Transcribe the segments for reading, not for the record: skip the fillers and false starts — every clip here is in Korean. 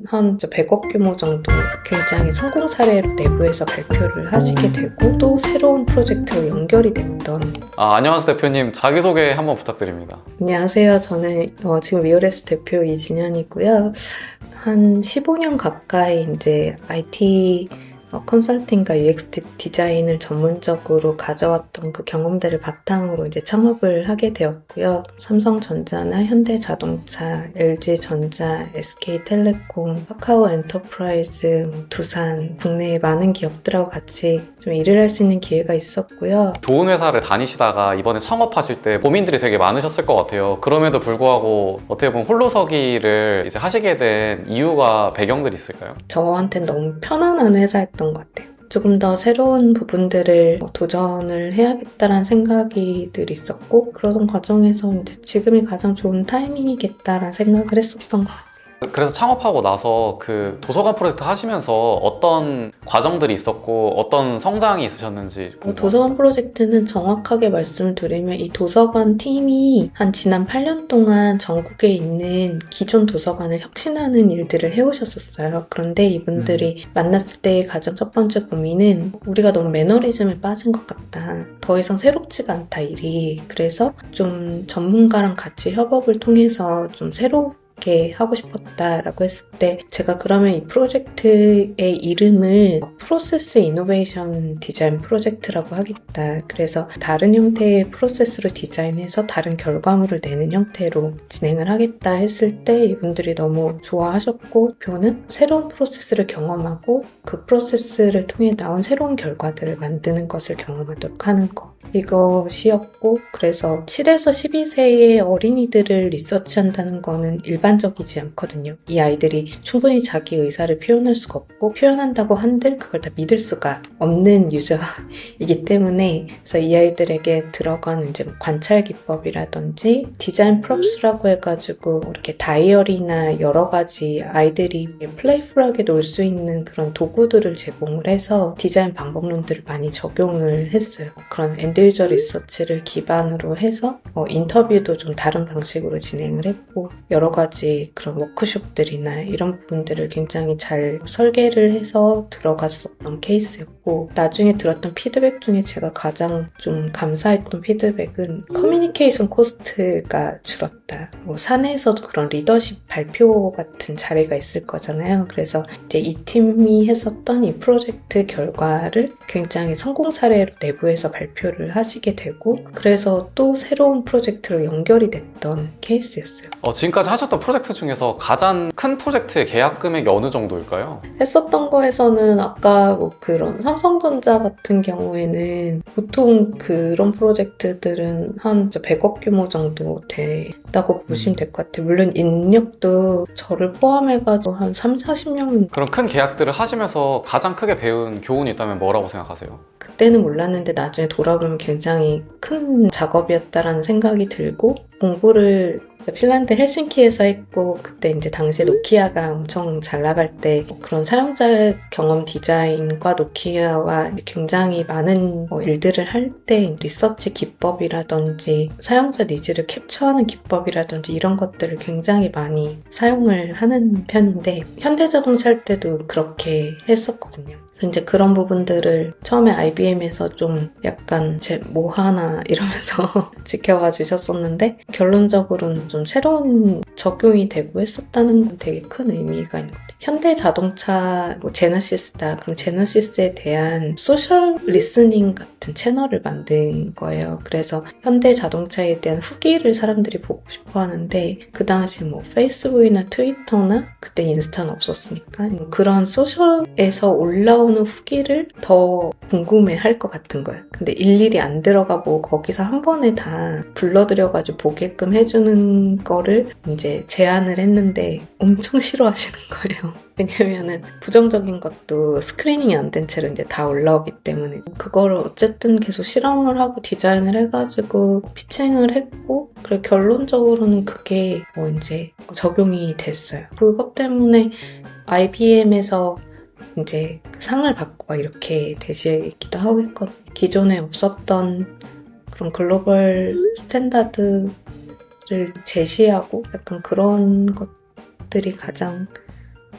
한 100억 규모 정도 굉장히 성공 사례로 내부에서 발표를 하시게 되고 또 새로운 프로젝트로 연결이 됐던. 안녕하세요 대표님. 자기소개 한번 부탁드립니다. 안녕하세요. 저는 지금 위어레스 대표 이진현이고요. 한 15년 가까이 이제 IT 컨설팅과 UX 디자인을 전문적으로 가져왔던 그 경험들을 바탕으로 이제 창업을 하게 되었고요. 삼성전자나 현대자동차, LG전자, SK텔레콤, 카카오 엔터프라이즈, 두산, 국내의 많은 기업들하고 같이 좀 일을 할 수 있는 기회가 있었고요. 좋은 회사를 다니시다가 이번에 창업하실 때 고민들이 되게 많으셨을 것 같아요. 그럼에도 불구하고 어떻게 보면 홀로서기를 이제 하시게 된 이유가 배경들이 있을까요? 저한테는 너무 편안한 회사였던 것 같아요. 조금 더 새로운 부분들을 도전을 해야겠다라는 생각이 늘 있었고 그러던 과정에서 이제 지금이 가장 좋은 타이밍이겠다라는 생각을 했었던 것 같아요. 그래서 창업하고 나서 그 도서관 프로젝트 하시면서 어떤 과정들이 있었고 어떤 성장이 있으셨는지 궁금합니다. 도서관 프로젝트는 정확하게 말씀드리면 이 도서관 팀이 한 지난 8년 동안 전국에 있는 기존 도서관을 혁신하는 일들을 해오셨었어요. 그런데 이분들이 만났을 때의 가장 첫 번째 고민은 우리가 너무 매너리즘에 빠진 것 같다. 더 이상 새롭지가 않다 일이. 그래서 좀 전문가랑 같이 협업을 통해서 좀 새롭게 하고 싶었다라고 했을 때 제가 그러면 이 프로젝트의 이름을 프로세스 이노베이션 디자인 프로젝트라고 하겠다. 그래서 다른 형태의 프로세스로 디자인해서 다른 결과물을 내는 형태로 진행을 하겠다 했을 때 이분들이 너무 좋아하셨고 목표는 새로운 프로세스를 경험하고 그 프로세스를 통해 나온 새로운 결과들을 만드는 것을 경험하도록 하는 것. 이것이었고 그래서 7에서 12세의 어린이들을 리서치한다는 거는 일반적이지 않거든요. 이 아이들이 충분히 자기 의사를 표현할 수가 없고 표현한다고 한들 그걸 다 믿을 수가 없는 유저이기 때문에 그래서 이 아이들에게 들어간 이제 관찰 기법이라든지 디자인 프롭스라고 해가지고 이렇게 다이어리나 여러 가지 아이들이 플레이풀하게 놀 수 있는 그런 도구들을 제공을 해서 디자인 방법론들을 많이 적용을 했어요. 그런 엔드유저 리서치를 기반으로 해서 인터뷰도 좀 다른 방식으로 진행을 했고 여러 가지 그런 워크숍들이나 이런 부분들을 굉장히 잘 설계를 해서 들어갔었던 케이스였고 나중에 들었던 피드백 중에 제가 가장 좀 감사했던 피드백은 커뮤니케이션 코스트가 줄었다. 사내에서도 그런 리더십 발표 같은 자리가 있을 거잖아요. 그래서 이제 이 팀이 했었던 이 프로젝트 결과를 굉장히 성공 사례로 내부에서 발표를 하시게 되고 그래서 또 새로운 프로젝트로 연결이 됐던 케이스였어요. 지금까지 하셨던 프로젝트 중에서 가장 큰 프로젝트의 계약 금액이 어느 정도일까요? 했었던 거에서는 아까 뭐 그런 삼성전자 같은 경우에는 보통 그런 프로젝트들은 한 100억 규모 정도 된다고 보시면 될 것 같아요. 물론 인력도 저를 포함해가지고 한 30-40명 그런 큰 계약들을 하시면서 가장 크게 배운 교훈이 있다면 뭐라고 생각하세요? 그때는 몰랐는데 나중에 돌아보면 굉장히 큰 작업이었다라는 생각이 들고 공부를 핀란드 헬싱키에서 했고 그때 이제 당시에 노키아가 엄청 잘 나갈 때 그런 사용자 경험 디자인과 노키아와 굉장히 많은 일들을 할 때 리서치 기법이라든지 사용자 니즈를 캡처하는 기법이라든지 이런 것들을 굉장히 많이 사용을 하는 편인데 현대자동차 할 때도 그렇게 했었거든요. 그래서 이제 그런 부분들을 처음에 IBM에서 좀 약간 뭐 하나 이러면서 지켜봐 주셨었는데 결론적으로는 좀 새로운 적용이 되고 했었다는 건 되게 큰 의미가 있는 것 같아요. 현대자동차 제너시스다. 그럼 제너시스에 대한 소셜 리스닝 같은 채널을 만든 거예요. 그래서 현대자동차에 대한 후기를 사람들이 보고 싶어 하는데 그 당시 뭐 페이스북이나 트위터나 그때 인스타는 없었으니까 그런 소셜에서 올라오는 후기를 더 궁금해할 것 같은 거예요. 근데 일일이 안 들어가고 거기서 한 번에 다 불러들여가지고 보게끔 해주는 거를 이제 제안을 했는데 엄청 싫어하시는 거예요. 왜냐면은 부정적인 것도 스크리닝이 안 된 채로 이제 다 올라오기 때문에 그거를 어쨌든 계속 실험을 하고 디자인을 해가지고 피칭을 했고 그리고 결론적으로는 그게 이제 적용이 됐어요. 그것 때문에 IBM에서 이제 상을 받고 막 이렇게 되시기도 하고 했거든요. 기존에 없었던 그런 글로벌 스탠다드를 제시하고 약간 그런 것들이 가장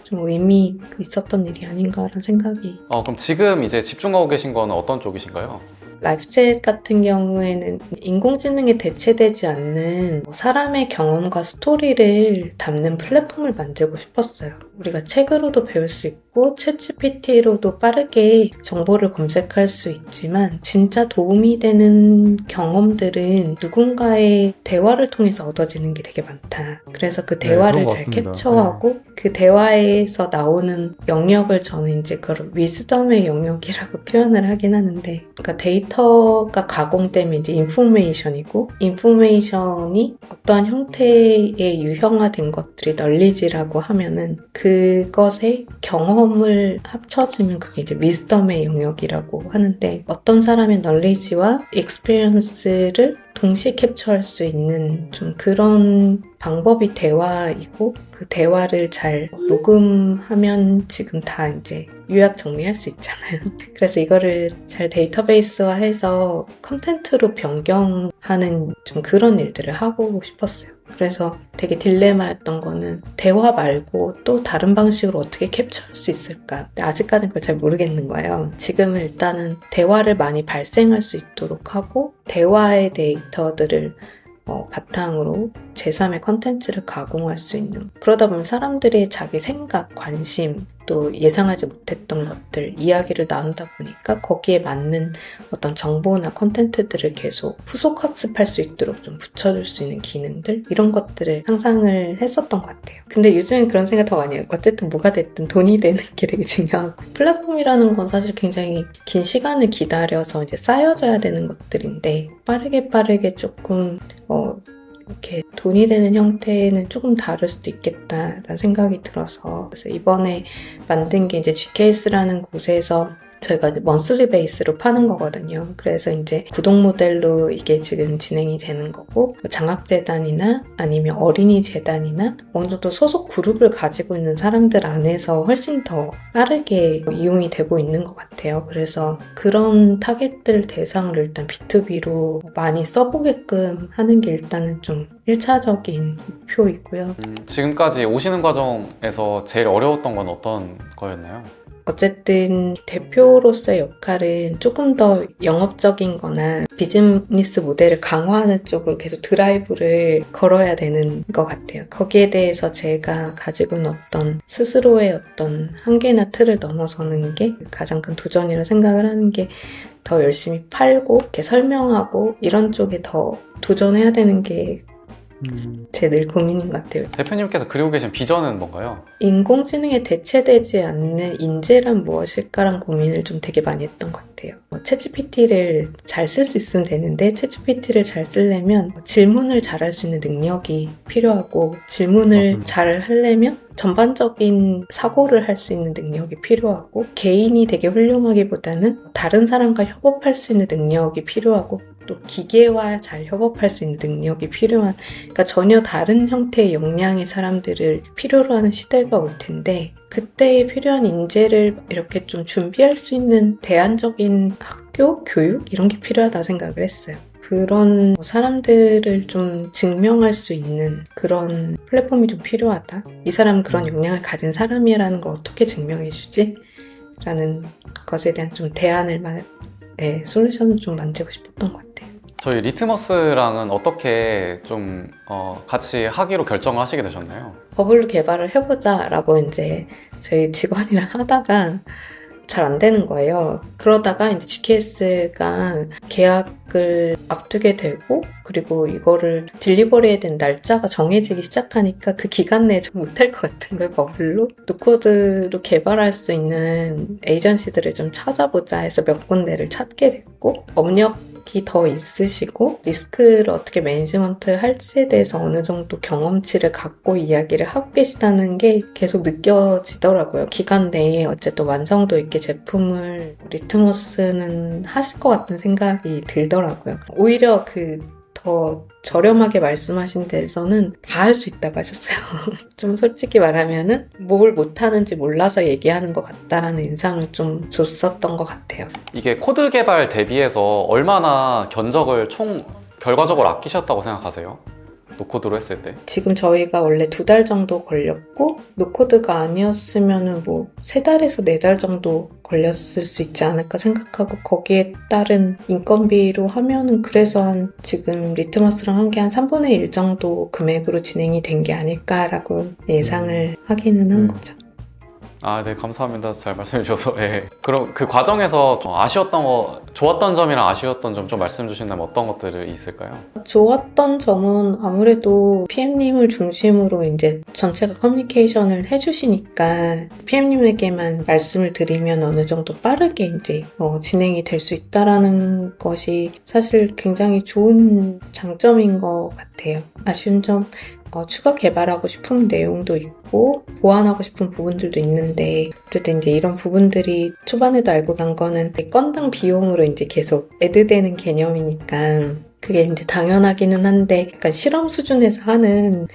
좀 의미 있었던 일이 아닌가라는 생각이. 그럼 지금 이제 집중하고 계신 거는 어떤 쪽이신가요? 라이프챗 같은 경우에는 인공지능에 대체되지 않는 사람의 경험과 스토리를 담는 플랫폼을 만들고 싶었어요. 우리가 책으로도 배울 수 있고 챗GPT로도 빠르게 정보를 검색할 수 있지만 진짜 도움이 되는 경험들은 누군가의 대화를 통해서 얻어지는 게 되게 많다. 그래서 그 대화를 그런 것 잘 같습니다. 캡처하고 그 대화에서 나오는 영역을 저는 이제 그걸 위즈덤의 영역이라고 표현을 하긴 하는데, 그러니까 데이터가 가공되면 이제 인포메이션이고, 인포메이션이 어떠한 형태의 유형화된 것들이 널리지라고 하면은 그것의 경험을 합쳐지면 그게 이제 위즈덤의 영역이라고 하는데, 어떤 사람의 널리지와 익스피리언스를 동시에 캡처할 수 있는 좀 그런 방법이 대화이고, 그 대화를 잘 녹음하면 지금 다 이제 요약 정리할 수 있잖아요. 그래서 이거를 잘 데이터베이스화해서 컨텐츠로 변경하는 좀 그런 일들을 하고 싶었어요. 그래서 되게 딜레마였던 거는 대화 말고 또 다른 방식으로 어떻게 캡처할 수 있을까? 근데 아직까지는 그걸 잘 모르겠는 거예요. 지금은 일단은 대화를 많이 발생할 수 있도록 하고, 대화의 데이터들을 바탕으로 제3의 컨텐츠를 가공할 수 있는, 그러다 보면 사람들의 자기 생각, 관심, 또 예상하지 못했던 것들, 이야기를 나누다 보니까 거기에 맞는 어떤 정보나 컨텐츠들을 계속 후속 학습할 수 있도록 좀 붙여줄 수 있는 기능들, 이런 것들을 상상을 했었던 것 같아요. 근데 요즘엔 그런 생각 더 많이 해요. 어쨌든 뭐가 됐든 돈이 되는 게 되게 중요하고, 플랫폼이라는 건 사실 굉장히 긴 시간을 기다려서 이제 쌓여져야 되는 것들인데, 빠르게 조금 이렇게 돈이 되는 형태는 조금 다를 수도 있겠다라는 생각이 들어서, 그래서 이번에 만든 게 이제 GKS라는 곳에서 저희가 이제 먼슬리 베이스로 파는 거거든요. 그래서 이제 구독 모델로 이게 지금 진행이 되는 거고, 장학재단이나 아니면 어린이재단이나 어느 정도 소속 그룹을 가지고 있는 사람들 안에서 훨씬 더 빠르게 이용이 되고 있는 것 같아요. 그래서 그런 타겟들 대상으로 일단 B2B로 많이 써보게끔 하는 게 일단은 좀 1차적인 목표이고요. 지금까지 오시는 과정에서 제일 어려웠던 건 어떤 거였나요? 어쨌든 대표로서의 역할은 조금 더 영업적인 거나 비즈니스 모델을 강화하는 쪽으로 계속 드라이브를 걸어야 되는 것 같아요. 거기에 대해서 제가 가지고 있는 어떤 스스로의 어떤 한계나 틀을 넘어서는 게 가장 큰 도전이라 생각을 하는 게, 더 열심히 팔고 이렇게 설명하고 이런 쪽에 더 도전해야 되는 게 제 늘 고민인 것 같아요. 대표님께서 그리고 계신 비전은 뭔가요? 인공지능에 대체되지 않는 인재란 무엇일까란 고민을 좀 되게 많이 했던 것 같아요. 챗GPT를 잘 쓸 수 있으면 되는데, 챗GPT를 잘 쓰려면 질문을 잘 할 수 있는 능력이 필요하고, 질문을 맞습니다. 잘 하려면 전반적인 사고를 할 수 있는 능력이 필요하고, 개인이 되게 훌륭하기보다는 다른 사람과 협업할 수 있는 능력이 필요하고, 또 기계와 잘 협업할 수 있는 능력이 필요한, 그러니까 전혀 다른 형태의 역량의 사람들을 필요로 하는 시대가 올 텐데, 그때에 필요한 인재를 이렇게 좀 준비할 수 있는 대안적인 학교, 교육 이런 게 필요하다 생각을 했어요. 그런 사람들을 좀 증명할 수 있는 그런 플랫폼이 좀 필요하다. 이 사람은 그런 역량을 가진 사람이라는 걸 어떻게 증명해주지? 라는 것에 대한 좀 대안을 솔루션을 좀 만들고 싶었던 것 같아요. 저희 리트머스랑은 어떻게 좀 같이 하기로 결정을 하시게 되셨나요? 버블로 개발을 해보자라고 이제 저희 직원이랑 하다가 잘 안 되는 거예요. 그러다가 이제 GKS가 계약을 앞두게 되고, 그리고 이거를 딜리버리해야 되는 날짜가 정해지기 시작하니까 그 기간 내에 좀 못할 것 같은 거예요, 버블로. 노코드로 개발할 수 있는 에이전시들을 좀 찾아보자 해서 몇 군데를 찾게 됐고, 업력이 더 있으시고 리스크를 어떻게 매니지먼트를 할지에 대해서 어느 정도 경험치를 갖고 이야기를 하고 계시다는 게 계속 느껴지더라고요. 기간 내에 어쨌든 완성도 있게 제품을 리트머스는 하실 것 같은 생각이 들더라고요. 오히려 더 저렴하게 말씀하신 데에서는 다 할 수 있다고 하셨어요. 좀 솔직히 말하면은 뭘 못하는지 몰라서 얘기하는 것 같다라는 인상을 좀 줬었던 것 같아요. 이게 코드 개발 대비해서 얼마나 견적을 총 결과적으로 아끼셨다고 생각하세요? 노코드로 했을 때? 지금 저희가 원래 2달 정도 걸렸고 노코드가 아니었으면은 뭐 3달에서 4달 정도 걸렸을 수 있지 않을까 생각하고 거기에 따른 인건비로 하면은 그래서 한 지금 리트머스랑 한 게 한 3분의 1 정도 금액으로 진행이 된 게 아닐까라고 예상을 하기는 한 거죠. 아, 네, 감사합니다. 잘 말씀해 주셔서. 예. 그럼 그 과정에서 좀 아쉬웠던 거, 좋았던 점이랑 아쉬웠던 점 좀 말씀 주신다면 어떤 것들이 있을까요? 좋았던 점은 아무래도 PM님을 중심으로 이제 전체가 커뮤니케이션을 해주시니까 PM님에게만 말씀을 드리면 어느 정도 빠르게 이제 진행이 될 수 있다라는 것이 사실 굉장히 좋은 장점인 것 같아요. 아쉬운 점, 추가 개발하고 싶은 내용도 있고 보완하고 싶은 부분들도 있는데 어쨌든 이제 이런 부분들이 초반에도 알고 간 거는 건당 비용으로 이제 계속 애드되는 개념이니까 그게 이제 당연하기는 한데 약간 실험 수준에서 하는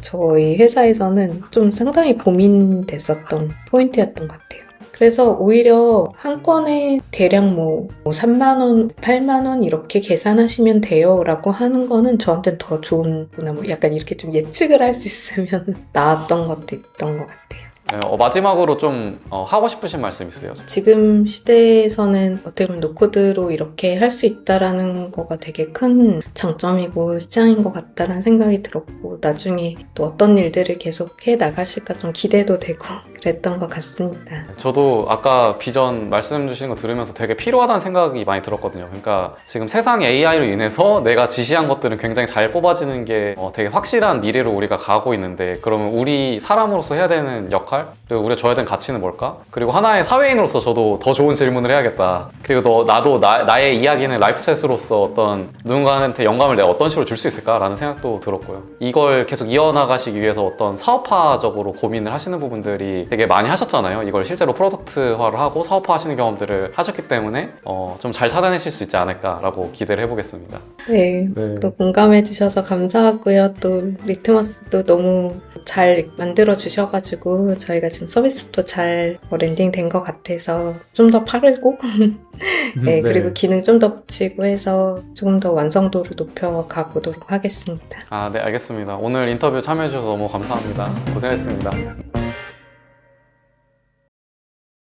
저희 회사에서는 좀 상당히 고민됐었던 포인트였던 것 같아요. 그래서 오히려 한 건에 대략 뭐 3만 원, 8만 원 이렇게 계산하시면 돼요 라고 하는 거는 저한테는 더 좋은구나 뭐 약간 이렇게 좀 예측을 할 수 있으면 나았던 것도 있던 것 같아요. 네, 마지막으로 좀 하고 싶으신 말씀 있으세요? 지금 시대에서는 어떻게 보면 노코드로 이렇게 할 수 있다라는 거가 되게 큰 장점이고 시장인 것 같다라는 생각이 들었고 나중에 또 어떤 일들을 계속 해 나가실까 좀 기대도 되고 그랬던 것 같습니다. 저도 아까 비전 말씀 주신 거 들으면서 되게 필요하다는 생각이 많이 들었거든요. 그러니까 지금 세상 AI로 인해서 내가 지시한 것들은 굉장히 잘 뽑아지는 게 되게 확실한 미래로 우리가 가고 있는데 그러면 우리 사람으로서 해야 되는 역할? 그리고 우리가 줘야 되는 가치는 뭘까? 그리고 하나의 사회인으로서 저도 더 좋은 질문을 해야겠다. 그리고 나도 나의 이야기는 라이프챗으로서 어떤 누군가한테 영감을 내가 어떤 식으로 줄 수 있을까라는 생각도 들었고요. 이걸 계속 이어나가시기 위해서 어떤 사업화적으로 고민을 하시는 부분들이 되게 많이 하셨잖아요. 이걸 실제로 프로덕트화를 하고 사업화 하시는 경험들을 하셨기 때문에 좀 잘 찾아내실 수 있지 않을까라고 기대를 해보겠습니다. 네, 또 공감해 주셔서 감사하고요. 또 리트머스도 너무 잘 만들어 주셔가지고 저희가 지금 서비스도 잘 랜딩 된 것 같아서 좀 더 빠르고 네, 그리고 기능 좀 더 붙이고 해서 조금 더 완성도를 높여가 보도록 하겠습니다. 아, 네, 알겠습니다. 오늘 인터뷰 참여해 주셔서 너무 감사합니다. 고생했습니다.